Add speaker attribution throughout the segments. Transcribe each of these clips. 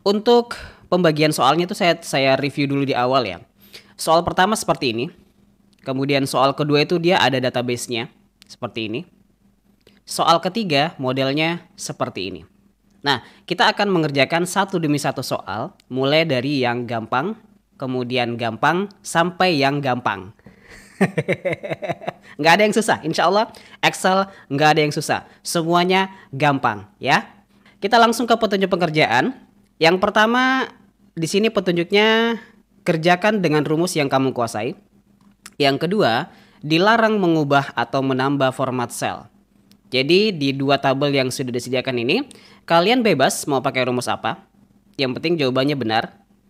Speaker 1: Untuk pembagian soalnya itu saya review dulu di awal ya. Soal pertama seperti ini. Kemudian soal kedua itu dia ada database-nya seperti ini. Soal ketiga modelnya seperti ini. Nah, kita akan mengerjakan satu demi satu soal, mulai dari yang gampang, kemudian gampang, sampai yang gampang. Nggak ada yang susah, insya Allah Excel nggak ada yang susah, semuanya gampang ya. Kita langsung ke petunjuk pengerjaan. Yang pertama di sini petunjuknya kerjakan dengan rumus yang kamu kuasai. Yang kedua, dilarang mengubah atau menambah format sel. Jadi di dua tabel yang sudah disediakan ini, kalian bebas mau pakai rumus apa. Yang penting jawabannya benar.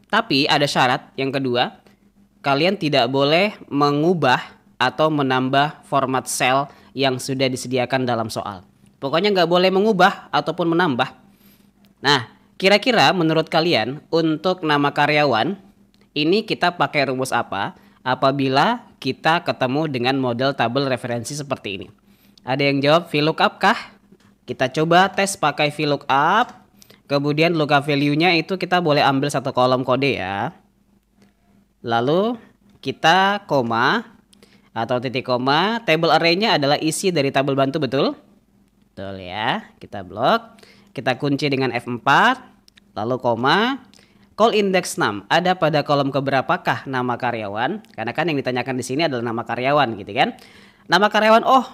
Speaker 1: Tapi ada syarat yang kedua, kalian tidak boleh mengubah atau menambah format sel yang sudah disediakan dalam soal. Pokoknya nggak boleh mengubah ataupun menambah. Nah, kira-kira menurut kalian untuk nama karyawan, ini kita pakai rumus apa apabila kita ketemu dengan model tabel referensi seperti ini? Ada yang jawab VLOOKUP kah? Kita coba tes pakai VLOOKUP. Kemudian lookup value-nya itu kita boleh ambil satu kolom kode ya. Lalu kita koma atau titik koma. Table array-nya adalah isi dari tabel bantu, betul? Betul ya. Kita blok. Kita kunci dengan F4. Lalu koma. Call index num. Ada pada kolom keberapakah nama karyawan? Karena kan yang ditanyakan di sini adalah nama karyawan gitu kan. Nama karyawan, oh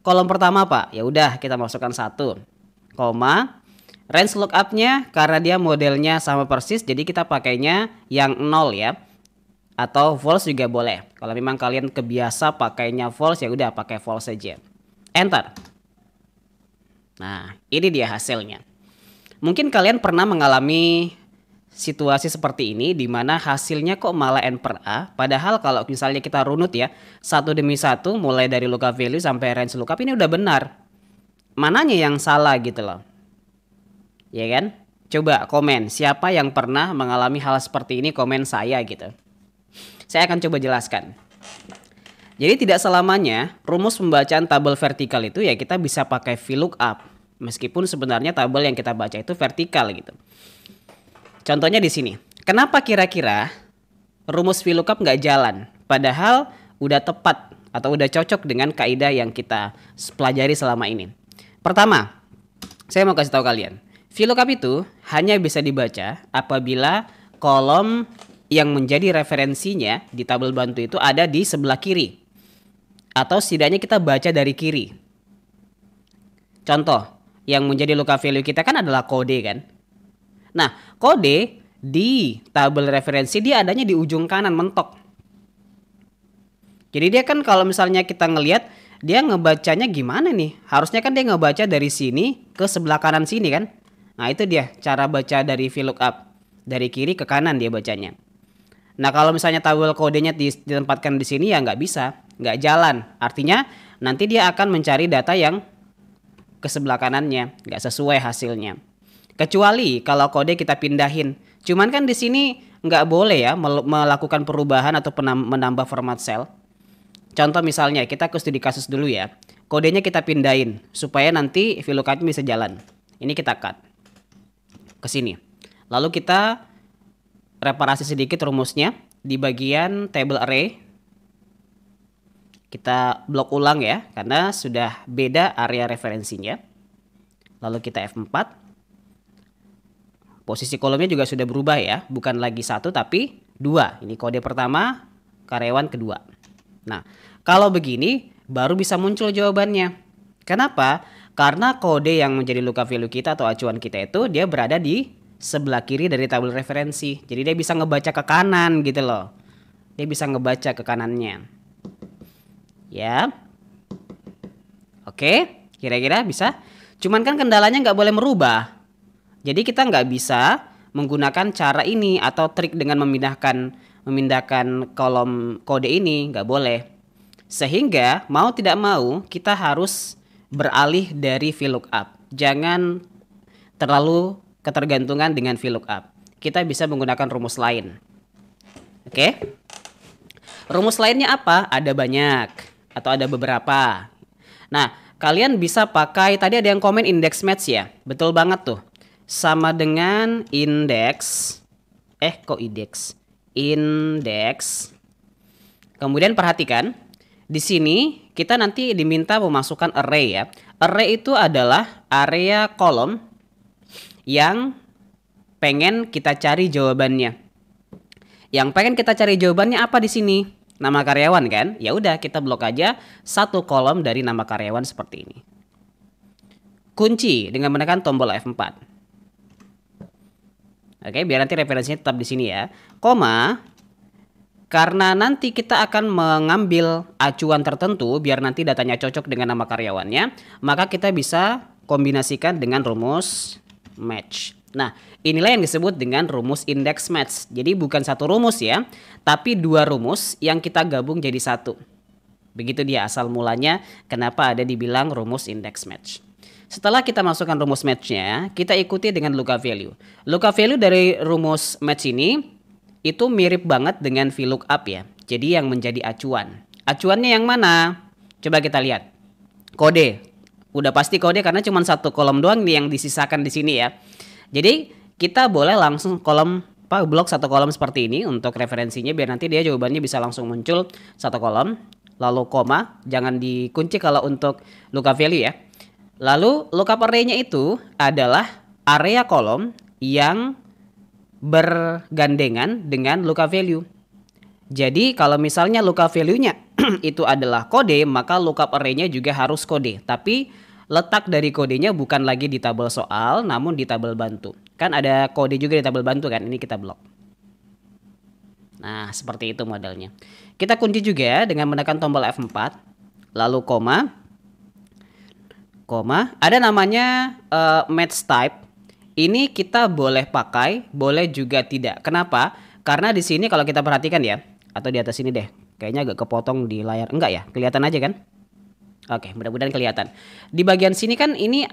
Speaker 1: kolom pertama Pak. Ya udah kita masukkan 1, koma. Range lookup-nya karena dia modelnya sama persis, jadi kita pakainya yang 0 ya. Atau false juga boleh. Kalau memang kalian kebiasa pakainya false, ya udah pakai false saja. Enter. Nah, ini dia hasilnya. Mungkin kalian pernah mengalami situasi seperti ini di mana hasilnya kok malah N per A, padahal kalau misalnya kita runut ya, satu demi satu mulai dari lookup value sampai range lookup ini udah benar. Mananya yang salah gitu loh. Ya kan? Coba komen siapa yang pernah mengalami hal seperti ini, komen saya gitu. Saya akan coba jelaskan. Jadi tidak selamanya rumus pembacaan tabel vertikal itu ya kita bisa pakai VLOOKUP. Meskipun sebenarnya tabel yang kita baca itu vertikal gitu. Contohnya di sini. Kenapa kira-kira rumus VLOOKUP nggak jalan? Padahal udah tepat atau udah cocok dengan kaidah yang kita pelajari selama ini. Pertama, saya mau kasih tahu kalian. VLOOKUP itu hanya bisa dibaca apabila kolom yang menjadi referensinya di tabel bantu itu ada di sebelah kiri. Atau setidaknya kita baca dari kiri. Contoh, yang menjadi lookup value kita kan adalah kode kan. Nah, kode di tabel referensi dia adanya di ujung kanan mentok. Jadi dia kan kalau misalnya kita ngelihat dia ngebacanya gimana nih? Harusnya kan dia ngebaca dari sini ke sebelah kanan sini kan? Nah, itu dia cara baca dari VLOOKUP. Dari kiri ke kanan dia bacanya. Nah, kalau misalnya tabel kodenya ditempatkan di sini ya nggak bisa, nggak jalan. Artinya nanti dia akan mencari data yang ke sebelah kanannya, nggak sesuai hasilnya. Kecuali kalau kode kita pindahin. Cuman kan di sini nggak boleh ya melakukan perubahan atau menambah format cell. Contoh misalnya kita ke studi kasus dulu ya. Kodenya kita pindahin supaya nanti VLOOKUP bisa jalan. Ini kita cut ke sini. Lalu kita reparasi sedikit rumusnya di bagian table array. Kita blok ulang ya karena sudah beda area referensinya. Lalu kita F4. Posisi kolomnya juga sudah berubah ya, bukan lagi 1 tapi 2. Ini kode pertama, karyawan kedua. Nah, kalau begini baru bisa muncul jawabannya. Kenapa? Karena kode yang menjadi lookup value kita atau acuan kita itu dia berada di sebelah kiri dari tabel referensi. Jadi dia bisa ngebaca ke kanan gitu loh. Dia bisa ngebaca ke kanannya. Ya. Oke, kira-kira bisa. Cuman kan kendalanya nggak boleh merubah. Jadi kita nggak bisa menggunakan cara ini atau trik dengan memindahkan kolom kode ini, nggak boleh. Sehingga mau tidak mau kita harus beralih dari VLOOKUP. Jangan terlalu ketergantungan dengan VLOOKUP. Kita bisa menggunakan rumus lain. Oke? Rumus lainnya apa? Ada banyak atau ada beberapa. Nah, kalian bisa pakai, tadi ada yang komen index match ya. Betul banget tuh. sama dengan indeks. Kok indeks? Indeks. Kemudian perhatikan, di sini kita nanti diminta memasukkan array ya. Array itu adalah area kolom yang pengen kita cari jawabannya. Yang pengen kita cari jawabannya apa di sini? Nama karyawan kan? Ya udah, kita blok aja satu kolom dari nama karyawan seperti ini. Kunci dengan menekan tombol F4. Oke, biar nanti referensinya tetap di sini ya. Koma, karena nanti kita akan mengambil acuan tertentu biar nanti datanya cocok dengan nama karyawannya, maka kita bisa kombinasikan dengan rumus match. Nah, inilah yang disebut dengan rumus index match. Jadi bukan satu rumus ya, tapi dua rumus yang kita gabung jadi satu. Begitu dia asal mulanya kenapa ada dibilang rumus index match. Setelah kita masukkan rumus match-nya, kita ikuti dengan lookup value. Lookup value dari rumus match ini itu mirip banget dengan VLOOKUP ya. Jadi yang menjadi acuan. Acuannya yang mana? Coba kita lihat. Kode. Udah pasti kode karena cuma satu kolom doang nih yang disisakan di sini ya. Jadi kita boleh langsung blok satu kolom seperti ini untuk referensinya biar nanti dia jawabannya bisa langsung muncul satu kolom. Lalu koma, jangan dikunci kalau untuk lookup value ya. Lalu lookup array-nya itu adalah area kolom yang bergandengan dengan lookup value. Jadi kalau misalnya lookup value-nya itu adalah kode, maka lookup array-nya juga harus kode. Tapi letak dari kodenya bukan lagi di tabel soal, namun di tabel bantu. Kan ada kode juga di tabel bantu kan, ini kita blok. Nah, seperti itu modelnya. Kita kunci juga dengan menekan tombol F4, lalu koma, ada namanya match type. Ini kita boleh pakai, boleh juga tidak. Kenapa? Karena di sini kalau kita perhatikan ya, atau di atas sini deh, kayaknya agak kepotong di layar. Enggak ya, kelihatan aja kan? Oke, mudah-mudahan kelihatan. Di bagian sini kan ini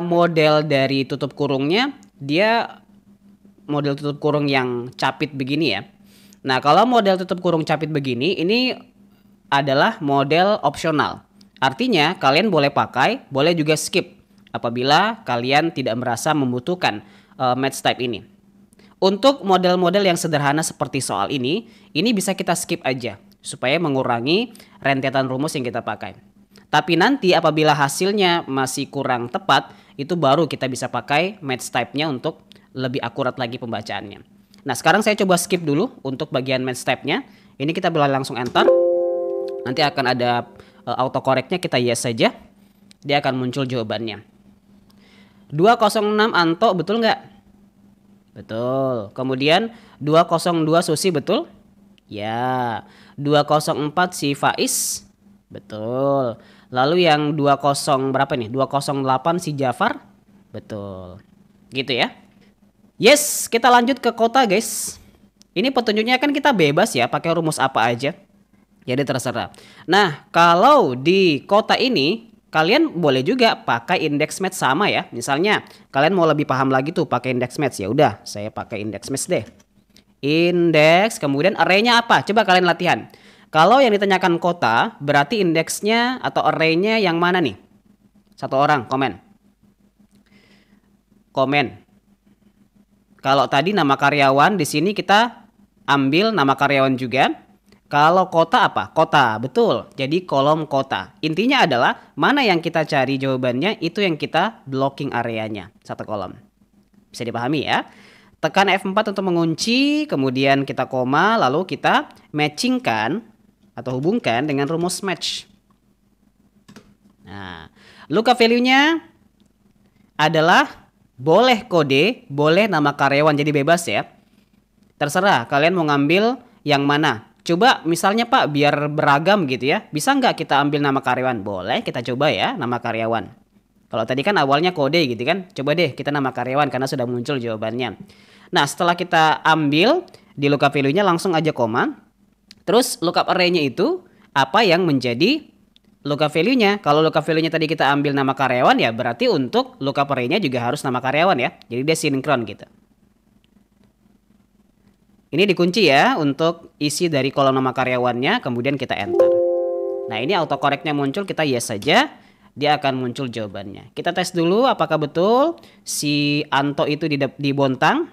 Speaker 1: model dari tutup kurungnya, dia model tutup kurung yang capit begini ya. Nah, kalau model tutup kurung capit begini, ini adalah model opsional. Artinya kalian boleh pakai, boleh juga skip apabila kalian tidak merasa membutuhkan match type ini. Untuk model-model yang sederhana seperti soal ini bisa kita skip aja supaya mengurangi rentetan rumus yang kita pakai. Tapi nanti apabila hasilnya masih kurang tepat, itu baru kita bisa pakai match type-nya untuk lebih akurat lagi pembacaannya. Nah, sekarang saya coba skip dulu untuk bagian match type-nya. Ini kita boleh langsung enter. Nanti akan ada autocorrect-nya, kita yes saja. Dia akan muncul jawabannya. 206 Anto, betul nggak? Betul. Kemudian 202 Susi, betul? Ya. 204 si Faiz, betul. Lalu yang 20 berapa nih? 208 si Jafar, betul. Gitu ya. Yes, kita lanjut ke kota guys. Ini petunjuknya kan kita bebas ya, pakai rumus apa aja. Jadi terserah. Nah, kalau di kota ini kalian boleh juga pakai index match sama ya. Misalnya kalian mau lebih paham lagi tuh pakai index match, ya udah saya pakai index match deh. Index, kemudian array-nya apa? Coba kalian latihan. Kalau yang ditanyakan kota, berarti indeksnya atau array-nya yang mana nih? Satu orang komen. Komen. Kalau tadi nama karyawan, di sini kita ambil nama karyawan juga. Kalau kota apa? Kota, betul. Jadi kolom kota. Intinya adalah mana yang kita cari jawabannya, itu yang kita blocking areanya. Satu kolom. Bisa dipahami ya? Tekan F4 untuk mengunci, kemudian kita koma, lalu kita matchingkan atau hubungkan dengan rumus match. Nah, lookup value-nya adalah boleh kode, boleh nama karyawan, jadi bebas ya. Terserah kalian mau ngambil yang mana. Coba misalnya Pak biar beragam gitu ya, bisa nggak kita ambil nama karyawan? Boleh, kita coba ya nama karyawan. Kalau tadi kan awalnya kode gitu kan, coba deh kita nama karyawan karena sudah muncul jawabannya. Nah, setelah kita ambil di lookup value-nya langsung aja koma. Terus lookup array-nya itu apa yang menjadi lookup value-nya. Kalau lookup value-nya tadi kita ambil nama karyawan ya berarti untuk lookup array-nya juga harus nama karyawan ya. Jadi dia sinkron gitu. Ini dikunci ya untuk isi dari kolom nama karyawannya, kemudian kita enter. Nah, ini autocorrect-nya muncul, kita yes saja. dia akan muncul jawabannya. Kita tes dulu apakah betul si Anto itu di Bontang.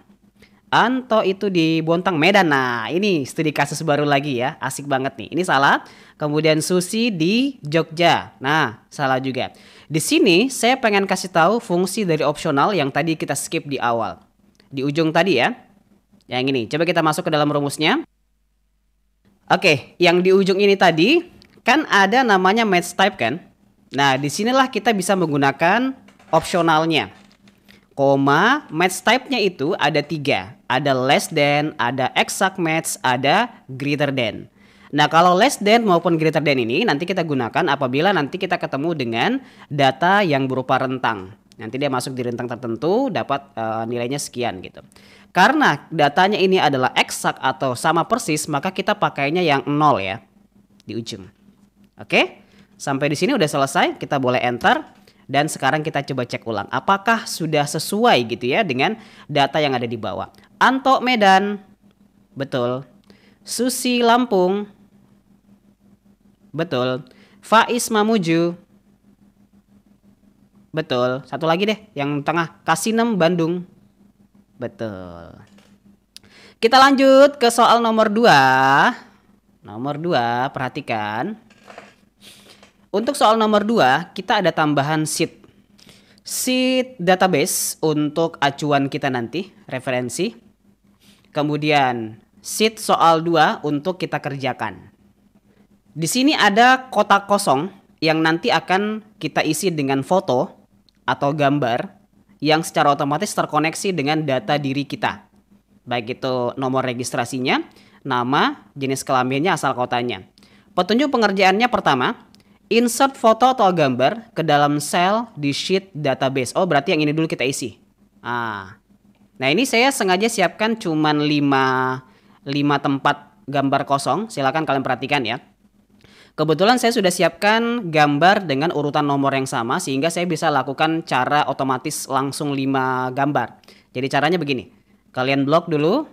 Speaker 1: Anto itu di Bontang, Medan. Nah, ini studi kasus baru lagi ya. Asik banget nih. Ini salah. Kemudian Susi di Jogja. Nah, salah juga. Di sini saya pengen kasih tahu fungsi dari opsional yang tadi kita skip di awal. Di ujung tadi ya. Yang ini. Coba kita masuk ke dalam rumusnya. Oke, yang di ujung ini tadi kan ada namanya match type kan? Nah, disinilah kita bisa menggunakan opsionalnya. Koma, match type-nya itu ada 3. Ada less than, ada exact match, ada greater than. Nah, kalau less than maupun greater than ini nanti kita gunakan apabila nanti kita ketemu dengan data yang berupa rentang. Nanti dia masuk di rentang tertentu, dapat nilainya sekian gitu. Karena datanya ini adalah exact atau sama persis, maka kita pakainya yang 0 ya di ujung. Oke? Sampai di sini udah selesai, kita boleh enter. Dan sekarang kita coba cek ulang. Apakah sudah sesuai gitu ya dengan data yang ada di bawah. Anto Medan. Betul. Susi Lampung. Betul. Faiz Mamuju. Betul. Satu lagi deh yang tengah. Kasinem Bandung. Betul. Kita lanjut ke soal nomor 2. Nomor 2, perhatikan. Untuk soal nomor 2, kita ada tambahan sheet. Sheet database untuk acuan kita nanti, referensi. Kemudian sheet soal 2 untuk kita kerjakan. Di sini ada kotak kosong yang nanti akan kita isi dengan foto atau gambar yang secara otomatis terkoneksi dengan data diri kita. Baik itu nomor registrasinya, nama, jenis kelaminnya, asal kotanya. Petunjuk pengerjaannya pertama, insert foto atau gambar ke dalam sel di sheet database. Oh, berarti yang ini dulu kita isi. Nah, ini saya sengaja siapkan cuman 5 tempat gambar kosong. Silakan kalian perhatikan ya. Kebetulan saya sudah siapkan gambar dengan urutan nomor yang sama sehingga saya bisa lakukan cara otomatis langsung 5 gambar. Jadi caranya begini. Kalian blok dulu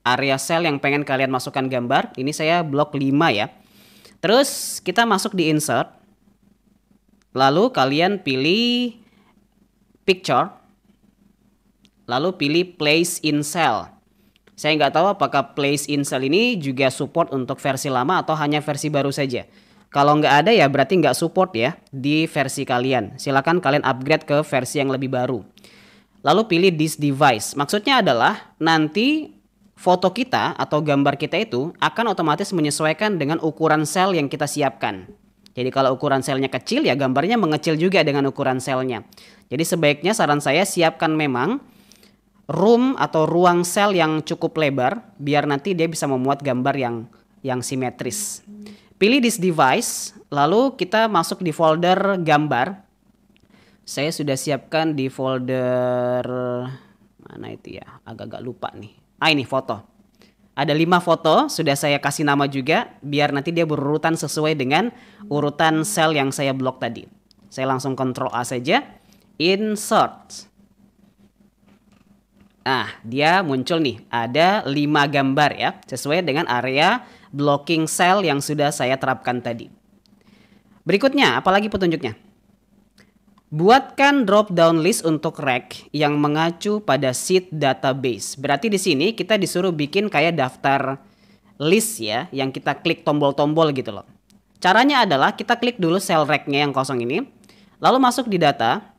Speaker 1: area sel yang pengen kalian masukkan gambar. Ini saya blok 5 ya. Terus kita masuk di insert. Lalu kalian pilih picture. Lalu pilih place in cell. Saya nggak tahu apakah place in cell ini juga support untuk versi lama atau hanya versi baru saja. Kalau nggak ada ya berarti nggak support ya di versi kalian. Silakan kalian upgrade ke versi yang lebih baru. Lalu pilih this device. Maksudnya adalah nanti foto kita atau gambar kita itu akan otomatis menyesuaikan dengan ukuran sel yang kita siapkan. Jadi kalau ukuran selnya kecil ya gambarnya mengecil juga dengan ukuran selnya. Jadi sebaiknya saran saya siapkan memang room atau ruang sel yang cukup lebar biar nanti dia bisa memuat gambar yang simetris. Pilih this device, lalu kita masuk di folder gambar. Saya sudah siapkan di folder mana itu ya? Agak-agak lupa nih. Ini foto. Ada 5 foto, sudah saya kasih nama juga, biar nanti dia berurutan sesuai dengan urutan sel yang saya blok tadi. Saya langsung Ctrl A saja, insert. Dia muncul nih, ada 5 gambar ya, sesuai dengan area blocking sel yang sudah saya terapkan tadi. Berikutnya, apalagi petunjuknya? Buatkan drop down list untuk rek yang mengacu pada sheet database. Berarti di sini kita disuruh bikin kayak daftar list ya, yang kita klik tombol-tombol gitu loh. Caranya adalah kita klik dulu sel reknya yang kosong ini, lalu masuk di data,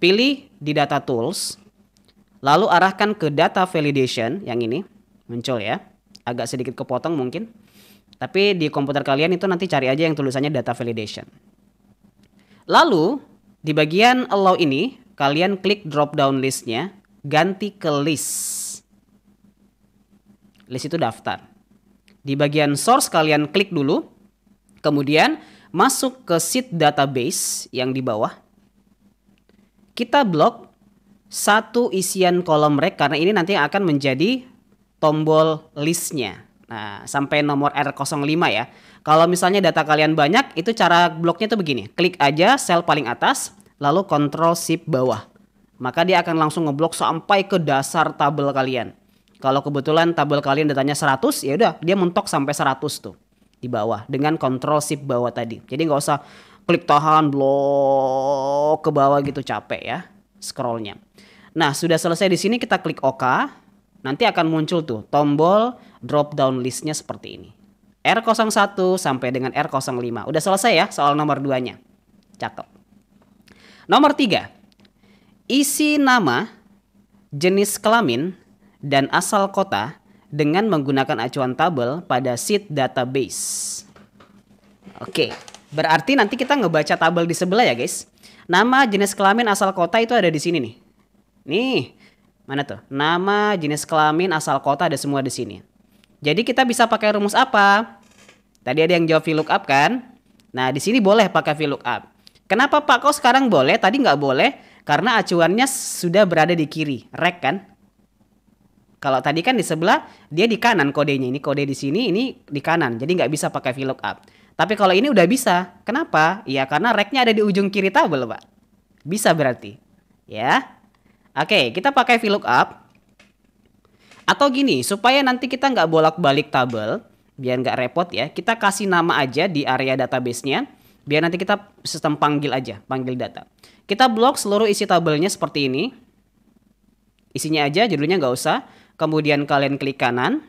Speaker 1: pilih di data tools, lalu arahkan ke data validation yang ini, muncul ya. Agak sedikit kepotong mungkin. Tapi di komputer kalian itu nanti cari aja yang tulisannya data validation. Lalu di bagian allow ini, kalian klik drop down listnya, ganti ke list. List itu daftar. Di bagian source kalian klik dulu, kemudian masuk ke sheet database yang di bawah. Kita blok satu isian kolom rek karena ini nanti akan menjadi tombol listnya. Nah, sampai nomor R05 ya. Kalau misalnya data kalian banyak, itu cara bloknya tuh begini. Klik aja sel paling atas, lalu Ctrl Shift bawah. Maka dia akan langsung ngeblok sampai ke dasar tabel kalian. Kalau kebetulan tabel kalian datanya 100, ya udah dia mentok sampai 100 tuh di bawah dengan Ctrl Shift bawah tadi. Jadi nggak usah klik tahan, blok ke bawah gitu, capek ya scrollnya. Nah, sudah selesai di sini kita klik OK. Nanti akan muncul tuh tombol drop down listnya seperti ini. R01 sampai dengan R05. Udah selesai ya soal nomor 2-nya. Cakep. Nomor 3. Isi nama, jenis kelamin, dan asal kota dengan menggunakan acuan tabel pada sheet database. Oke, berarti nanti kita ngebaca tabel di sebelah ya guys. Nama, jenis kelamin, asal kota itu ada di sini nih. Nih, mana tuh? Nama, jenis kelamin, asal kota ada semua di sini. Jadi kita bisa pakai rumus apa? Tadi ada yang jawab VLOOKUP kan? Nah, di sini boleh pakai VLOOKUP. Kenapa Pak kok sekarang boleh? Tadi nggak boleh karena acuannya sudah berada di kiri, rek kan? Kalau tadi kan di sebelah, dia di kanan kodenya. Ini kode di sini, ini di kanan. Jadi nggak bisa pakai VLOOKUP. Tapi kalau ini udah bisa. Kenapa? Ya karena reknya ada di ujung kiri tabel, Pak. Bisa berarti. Ya. Oke, kita pakai VLOOKUP. Atau gini, supaya nanti kita nggak bolak-balik tabel, biar nggak repot ya, kita kasih nama aja di area database-nya, biar nanti kita sistem panggil aja, panggil data. Kita blok seluruh isi tabelnya seperti ini. Isinya aja, judulnya nggak usah. Kemudian kalian klik kanan,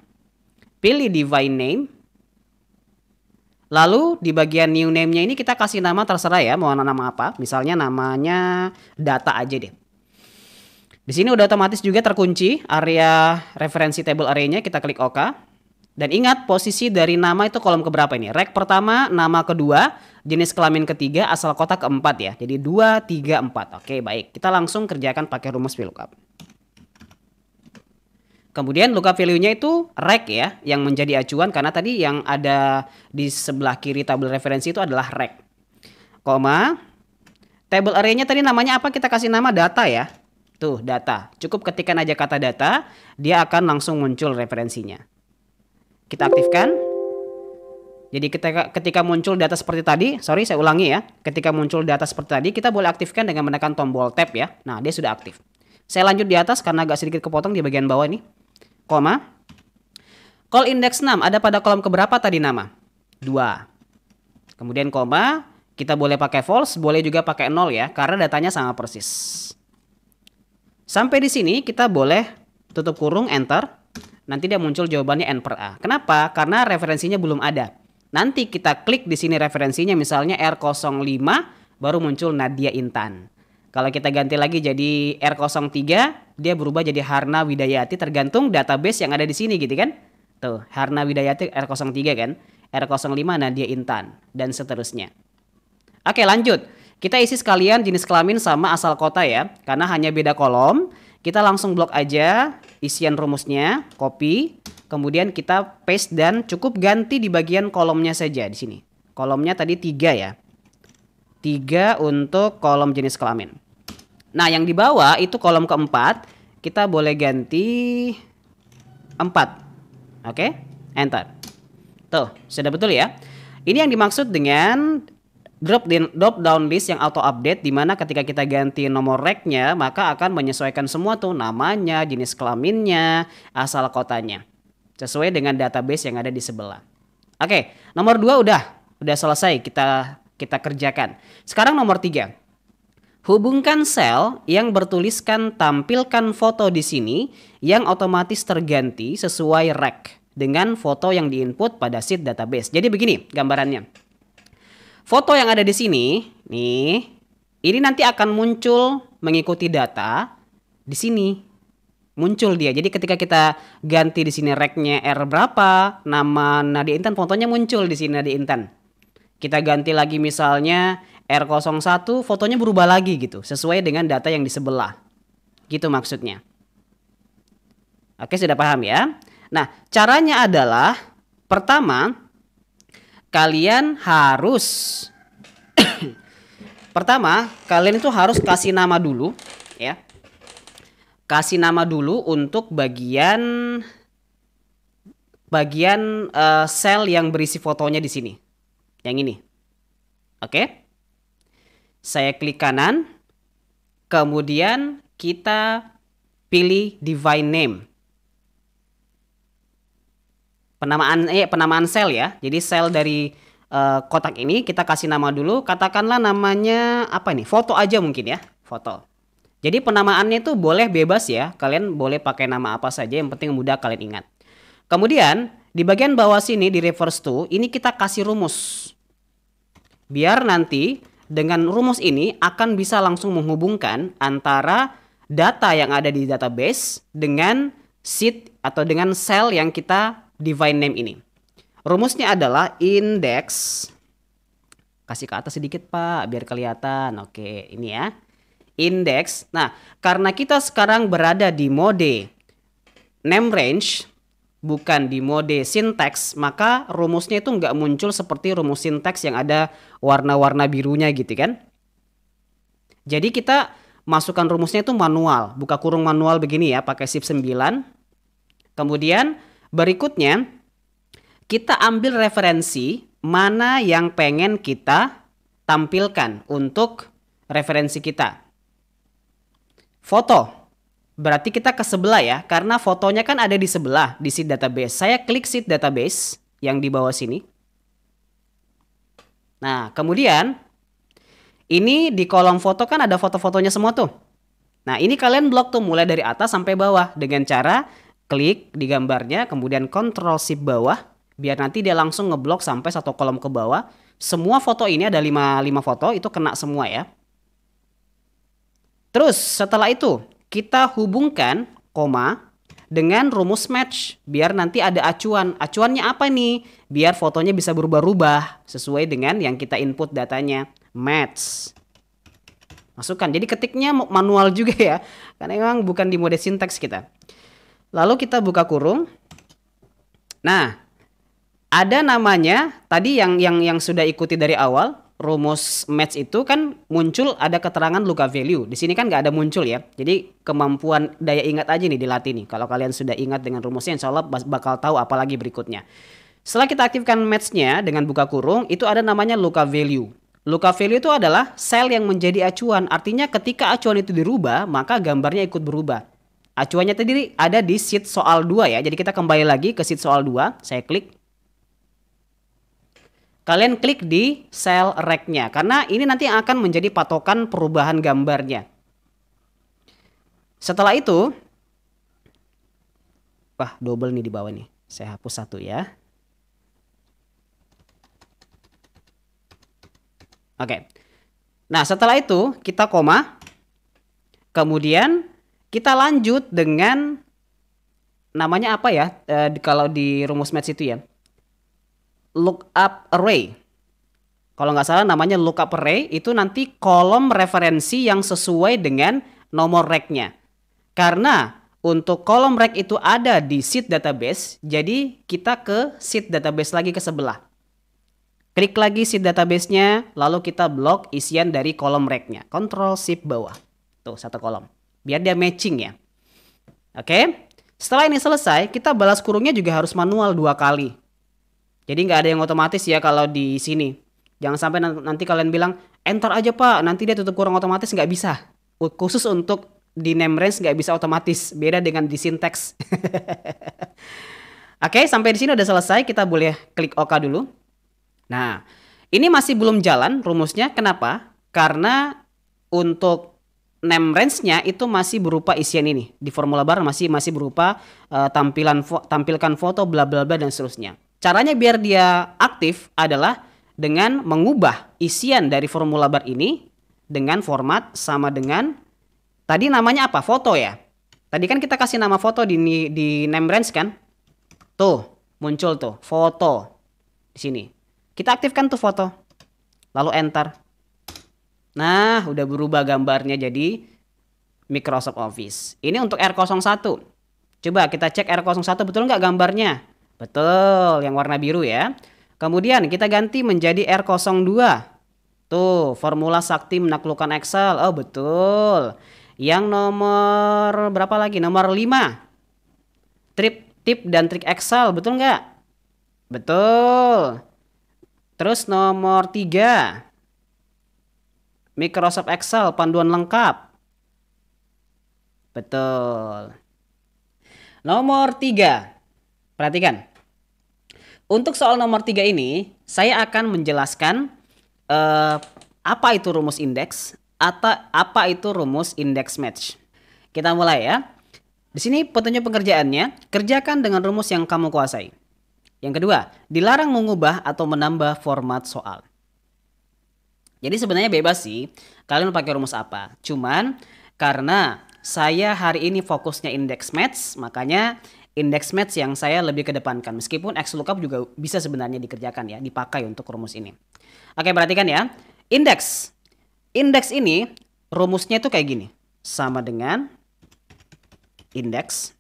Speaker 1: pilih divine name. Lalu di bagian new name-nya ini kita kasih nama terserah ya, mau nama apa. Misalnya namanya data aja deh. Di sini udah otomatis juga terkunci area referensi table array-nya, kita klik OK. Dan ingat posisi dari nama itu kolom keberapa ini? Rek pertama, nama kedua, jenis kelamin ketiga, asal kota keempat ya. Jadi 2, 3, 4. Oke, baik. Kita langsung kerjakan pakai rumus VLOOKUP. Kemudian lookup value-nya itu rek ya, yang menjadi acuan karena tadi yang ada di sebelah kiri tabel referensi itu adalah rek. Koma. Table array-nya tadi namanya apa? Kita kasih nama data ya. Tuh, data. Cukup ketikkan aja kata data, dia akan langsung muncul referensinya. Kita aktifkan. Jadi ketika muncul data seperti tadi, sorry saya ulangi ya. Ketika muncul data seperti tadi, kita boleh aktifkan dengan menekan tombol tab ya. Nah, dia sudah aktif. Saya lanjut di atas karena agak sedikit kepotong di bagian bawah ini. Koma. Call index 6 ada pada kolom keberapa tadi nama? 2. Kemudian koma, kita boleh pakai false, boleh juga pakai 0 ya, karena datanya sama persis. Sampai di sini kita boleh tutup kurung, enter. Nanti dia muncul jawabannya N per A. Kenapa? Karena referensinya belum ada. Nanti kita klik di sini referensinya, misalnya R05, baru muncul Nadia Intan. Kalau kita ganti lagi jadi R03, dia berubah jadi Harna Widayati, tergantung database yang ada di sini gitu kan. Tuh, Harna Widayati R03 kan. R05 Nadia Intan, dan seterusnya. Oke, lanjut. Kita isi sekalian jenis kelamin sama asal kota ya. Karena hanya beda kolom, kita langsung blok aja isian rumusnya, copy. Kemudian kita paste dan cukup ganti di bagian kolomnya saja di sini. Kolomnya tadi 3 ya. 3 untuk kolom jenis kelamin. Nah, yang di bawah itu kolom keempat, kita boleh ganti 4. Oke, enter. Tuh, sudah betul ya. Ini yang dimaksud dengan drop down list yang auto update, dimana ketika kita ganti nomor reknya maka akan menyesuaikan semua tuh namanya, jenis kelaminnya, asal kotanya sesuai dengan database yang ada di sebelah. Oke, nomor 2 udah selesai kita kerjakan. Sekarang nomor 3. Hubungkan sel yang bertuliskan tampilkan foto di sini yang otomatis terganti sesuai rek dengan foto yang diinput pada sheet database. Jadi begini gambarannya. Foto yang ada di sini, nih, ini nanti akan muncul mengikuti data di sini. Muncul dia. Jadi ketika kita ganti di sini reknya R berapa, nama Nadia Intan, fotonya muncul di sini Nadia Intan. Kita ganti lagi misalnya R01, fotonya berubah lagi gitu, sesuai dengan data yang di sebelah. Gitu maksudnya. Oke, sudah paham ya? Nah, caranya adalah pertama, kalian harus kalian itu harus kasih nama dulu ya. Kasih nama dulu untuk bagian sel yang berisi fotonya di sini. Yang ini. Oke? Saya klik kanan. Kemudian kita pilih divine name. Penamaan sel ya. Jadi sel dari kotak ini kita kasih nama dulu, katakanlah namanya apa nih? Foto aja mungkin ya, foto. Jadi penamaannya itu boleh bebas ya, kalian boleh pakai nama apa saja, yang penting mudah kalian ingat. Kemudian di bagian bawah sini di reverse to, ini kita kasih rumus. Biar nanti dengan rumus ini akan bisa langsung menghubungkan antara data yang ada di database dengan sheet atau dengan sel yang kita define name ini. Rumusnya adalah index. Kasih ke atas sedikit Pak, biar kelihatan. Oke, ini ya. Index. Nah, karena kita sekarang berada di mode name range, bukan di mode syntax, maka rumusnya itu nggak muncul seperti rumus syntax yang ada warna-warna birunya gitu kan. Jadi kita masukkan rumusnya itu manual, buka kurung manual begini ya, pakai shift 9. Kemudian berikutnya kita ambil referensi mana yang pengen kita tampilkan untuk referensi kita. Foto. Berarti kita ke sebelah ya, karena fotonya kan ada di sebelah di sheet database. Saya klik sheet database yang di bawah sini. Nah, kemudian ini di kolom foto kan ada foto-fotonya semua tuh. Nah, ini kalian blok tuh mulai dari atas sampai bawah dengan cara klik di gambarnya, kemudian Ctrl Shift bawah, biar nanti dia langsung ngeblok sampai satu kolom ke bawah. Semua foto ini ada 5 foto, itu kena semua ya. Terus setelah itu kita hubungkan koma dengan rumus match, biar nanti ada acuan. Acuannya apa nih? Biar fotonya bisa berubah-ubah sesuai dengan yang kita input datanya. Match. Masukkan. Jadi ketiknya manual juga ya, karena memang bukan di mode syntax kita. Lalu kita buka kurung. Nah, ada namanya tadi yang sudah ikuti dari awal, rumus match itu kan muncul ada keterangan lookup value. Di sini kan nggak ada muncul ya. Jadi kemampuan daya ingat aja nih dilatih nih. Kalau kalian sudah ingat dengan rumusnya, insya Allah bakal tahu apalagi berikutnya. Setelah kita aktifkan match-nya dengan buka kurung, itu ada namanya lookup value. Lookup value itu adalah sel yang menjadi acuan. Artinya ketika acuan itu dirubah, maka gambarnya ikut berubah. Acuannya tadi ada di sheet soal 2 ya. Jadi kita kembali lagi ke sheet soal 2. Saya klik. Kalian klik di sel rec-nya, karena ini nanti akan menjadi patokan perubahan gambarnya. Setelah itu, wah double nih di bawah nih. Saya hapus satu ya. Oke. Nah setelah itu kita koma. Kemudian kita lanjut dengan namanya apa ya? Kalau di rumus match itu ya. Lookup array. Kalau nggak salah namanya lookup array, itu nanti kolom referensi yang sesuai dengan nomor rec-nya. Karena untuk kolom rec itu ada di sheet database, jadi kita ke sheet database lagi ke sebelah. Klik lagi sheet database-nya, lalu kita blok isian dari kolom rec-nya. Ctrl Shift bawah. Tuh, satu kolom. Biar dia matching ya. Oke. Setelah ini selesai, kita balas kurungnya juga harus manual 2 kali. Jadi nggak ada yang otomatis ya kalau di sini. Jangan sampai nanti kalian bilang, enter aja Pak, nanti dia tutup kurung otomatis, nggak bisa. Khusus untuk di name range nggak bisa otomatis, beda dengan di syntax. Oke, sampai di sini udah selesai, kita boleh klik OK dulu. Nah, ini masih belum jalan rumusnya, kenapa? Karena untuk name range-nya itu masih berupa isian ini. Di formula bar masih berupa tampilkan foto, bla bla bla dan seterusnya. Caranya biar dia aktif adalah dengan mengubah isian dari formula bar ini dengan format sama dengan tadi namanya apa? Foto ya. Tadi kan kita kasih nama foto di name range kan? Tuh, muncul tuh foto di sini. Kita aktifkan tuh foto. Lalu enter. Nah, udah berubah gambarnya jadi Microsoft Office. Ini untuk R01. Coba kita cek R01 betul nggak gambarnya? Betul, yang warna biru ya. Kemudian kita ganti menjadi R02. Tuh, formula sakti menaklukkan Excel. Oh, betul. Yang nomor berapa lagi? Nomor 5. Tip dan trik Excel, betul nggak? Betul. Terus nomor 3. Microsoft Excel, panduan lengkap. Betul. Nomor 3. Perhatikan. Untuk soal nomor 3 ini, saya akan menjelaskan apa itu rumus indeks atau apa itu rumus index match. Kita mulai ya. Di sini petunjuk pengerjaannya, kerjakan dengan rumus yang kamu kuasai. Yang kedua, dilarang mengubah atau menambah format soal. Jadi sebenarnya bebas sih, kalian mau pakai rumus apa. Cuman karena saya hari ini fokusnya index match, makanya index match yang saya lebih kedepankan. Meskipun XLOOKUP juga bisa sebenarnya dikerjakan ya, dipakai untuk rumus ini. Oke, perhatikan ya. Indeks. Indeks ini rumusnya itu kayak gini. Sama dengan indeks.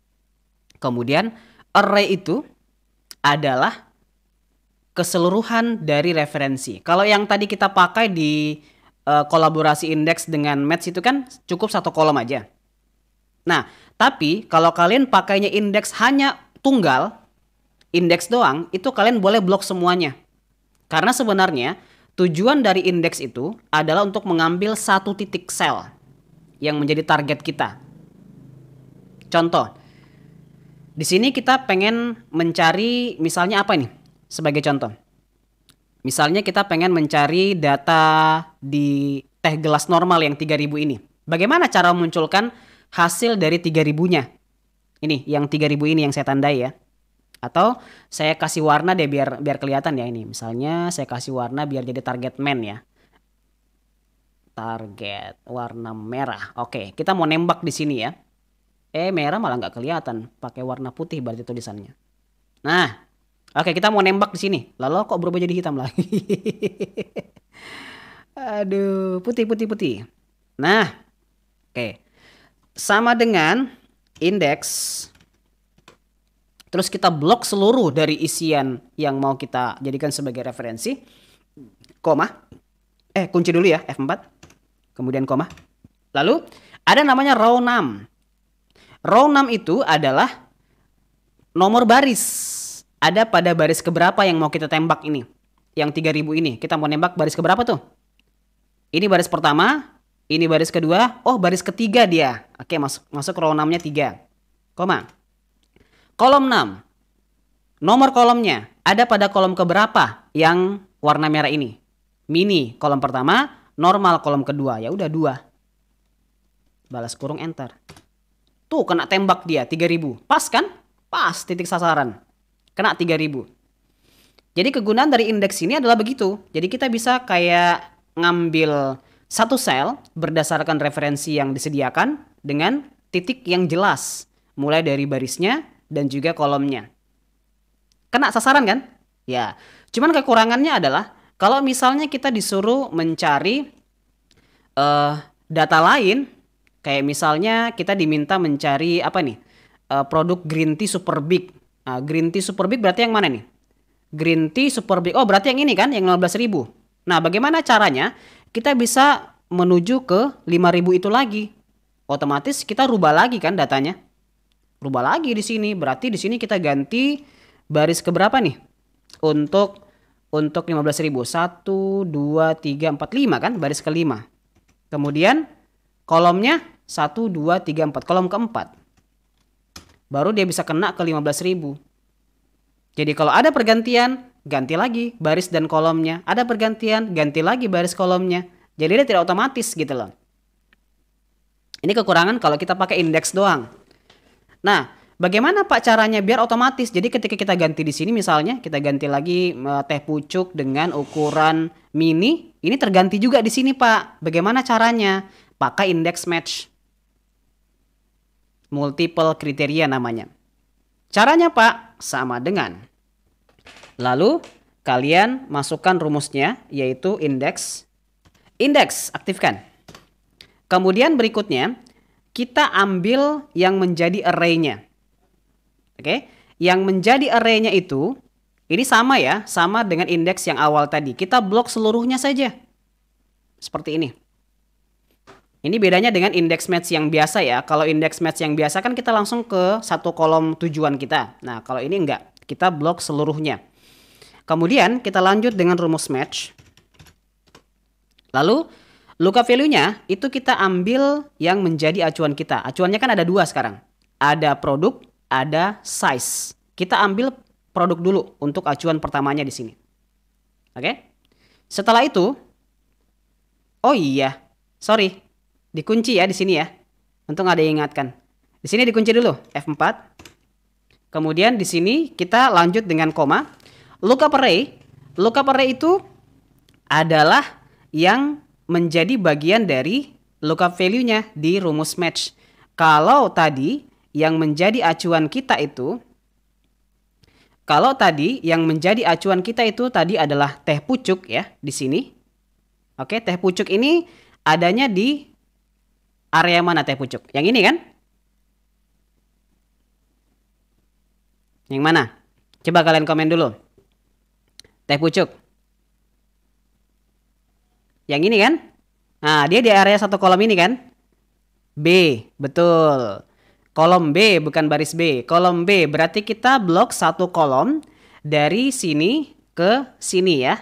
Speaker 1: Kemudian array itu adalah keseluruhan dari referensi. Kalau yang tadi kita pakai di kolaborasi indeks dengan match itu kan cukup satu kolom aja. Nah, tapi kalau kalian pakainya indeks hanya tunggal, indeks doang, itu kalian boleh blok semuanya. Karena sebenarnya tujuan dari indeks itu adalah untuk mengambil satu titik sel yang menjadi target kita. Contoh, di sini kita pengen mencari misalnya apa nih? Sebagai contoh. Misalnya kita pengen mencari data di teh gelas normal yang 3000 ini. Bagaimana cara memunculkan hasil dari 3000-nya? Ini yang 3000 ini yang saya tandai ya. Atau saya kasih warna deh biar kelihatan ya ini. Misalnya saya kasih warna biar jadi target man ya. Target warna merah. Oke, kita mau nembak di sini ya. Merah malah nggak kelihatan. Pakai warna putih berarti tulisannya. Nah, oke kita mau nembak di sini. Lalu kok berubah jadi hitam lagi? Aduh, putih. Nah, oke. Sama dengan indeks. Terus kita blok seluruh dari isian yang mau kita jadikan sebagai referensi. Koma. Kunci dulu ya, F4. Kemudian koma. Lalu ada namanya row num. Row num itu adalah nomor baris. Ada pada baris keberapa yang mau kita tembak ini. Yang 3000 ini. Kita mau nembak baris keberapa tuh? Ini baris pertama. Ini baris kedua. Oh, baris ketiga dia. Oke, masuk row num-nya 3. Koma. Kolom 6. Nomor kolomnya. Ada pada kolom keberapa yang warna merah ini? Mini kolom pertama. Normal kolom kedua. Ya udah 2. Balas kurung enter. Tuh kena tembak dia 3000. Pas kan? Pas titik sasaran. Kena 3000. Jadi kegunaan dari indeks ini adalah begitu. Jadi kita bisa kayak ngambil satu sel berdasarkan referensi yang disediakan dengan titik yang jelas. Mulai dari barisnya dan juga kolomnya. Kena sasaran kan? Ya. Cuman kekurangannya adalah kalau misalnya kita disuruh mencari data lain. Kayak misalnya kita diminta mencari apa nih? Produk green tea super big. Green tea super big berarti yang mana nih? Green tea super big. Oh, berarti yang ini kan yang 15.000. Nah, bagaimana caranya? Kita bisa menuju ke 5.000 itu lagi. Otomatis kita rubah lagi kan datanya. Rubah lagi di sini. Berarti di sini kita ganti baris keberapa nih? Untuk 15.000. 1 2 3 4 5 kan baris kelima. Kemudian kolomnya 1, 2, 3, 4. Kolom keempat. Baru dia bisa kena ke 15.000. Jadi kalau ada pergantian, ganti lagi baris dan kolomnya. Ada pergantian, ganti lagi baris kolomnya. Jadi dia tidak otomatis gitu loh. Ini kekurangan kalau kita pakai indeks doang. Nah, bagaimana Pak caranya biar otomatis? Jadi ketika kita ganti di sini misalnya, kita ganti lagi teh pucuk dengan ukuran mini. Ini terganti juga di sini Pak. Bagaimana caranya? Pakai index match. Multiple kriteria namanya. Caranya Pak, sama dengan. Lalu kalian masukkan rumusnya yaitu indeks. Indeks, aktifkan. Kemudian berikutnya kita ambil yang menjadi array-nya. Oke, yang menjadi array-nya itu ini sama ya, sama dengan indeks yang awal tadi. Kita blok seluruhnya saja. Seperti ini. Ini bedanya dengan index match yang biasa ya. Kalau index match yang biasa kan kita langsung ke satu kolom tujuan kita. Nah, kalau ini enggak. Kita blok seluruhnya. Kemudian kita lanjut dengan rumus match. Lalu lookup value-nya itu kita ambil yang menjadi acuan kita. Acuannya kan ada 2 sekarang. Ada produk, ada size. Kita ambil produk dulu untuk acuan pertamanya di sini. Oke? Setelah itu, oh iya, sorry, dikunci ya di sini ya. Untung ada yang ingatkan. Di sini dikunci dulu F4. Kemudian di sini kita lanjut dengan koma. Lookup array. Lookup array itu adalah yang menjadi bagian dari lookup value-nya di rumus match. Kalau tadi yang menjadi acuan kita itu tadi adalah teh pucuk ya di sini. Oke, teh pucuk ini adanya di area mana teh pucuk? Yang ini kan? Yang mana? Coba kalian komen dulu. Teh pucuk. Yang ini kan? Nah, dia di area satu kolom ini kan? B, betul. Kolom B bukan baris B. Kolom B berarti kita blok satu kolom dari sini ke sini ya.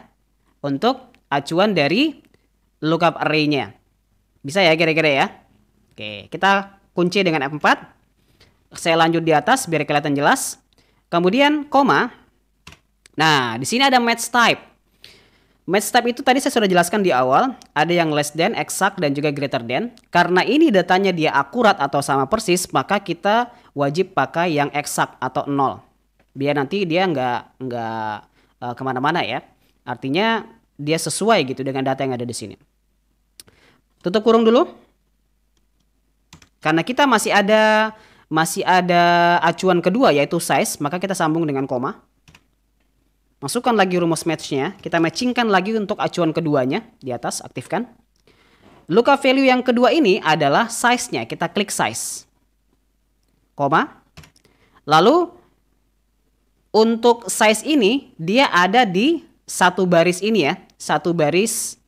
Speaker 1: Untuk acuan dari lookup array-nya. Bisa ya kira-kira ya? Oke, kita kunci dengan F4. Saya lanjut di atas biar kelihatan jelas. Kemudian koma. Nah, di sini ada match type. Match type itu tadi saya sudah jelaskan di awal, ada yang less than, exact, dan juga greater than. Karena ini datanya dia akurat atau sama persis, maka kita wajib pakai yang exact atau 0. Biar nanti dia nggak kemana-mana ya. Artinya dia sesuai gitu dengan data yang ada di sini. Tutup kurung dulu. Karena kita masih ada acuan kedua yaitu size, maka kita sambung dengan koma. Masukkan lagi rumus match-nya, kita matchingkan lagi untuk acuan keduanya di atas, aktifkan. Lookup value yang kedua ini adalah size-nya, kita klik size. Koma. Lalu untuk size ini dia ada di satu baris ini ya, satu baris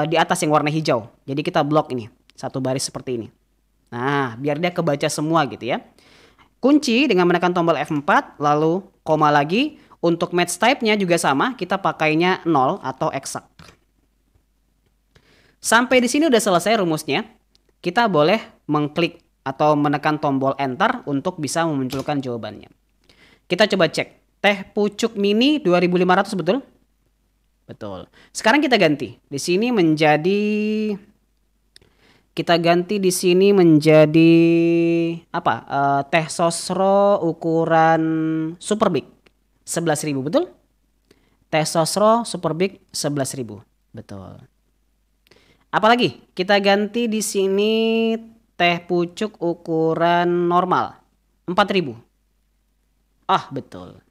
Speaker 1: di atas yang warna hijau. Jadi kita blok ini, satu baris seperti ini. Nah, biar dia kebaca semua gitu ya. Kunci dengan menekan tombol F4, lalu koma lagi. Untuk match type-nya juga sama, kita pakainya 0 atau exact. Sampai di sini udah selesai rumusnya. Kita boleh mengklik atau menekan tombol enter untuk bisa memunculkan jawabannya. Kita coba cek. Teh pucuk mini 2500 betul? Betul. Sekarang kita ganti. Di sini menjadi apa? Teh sosro ukuran super big 11.000 betul? Teh sosro super big 11.000 betul. Apalagi kita ganti di sini teh pucuk ukuran normal 4.000. Ah betul.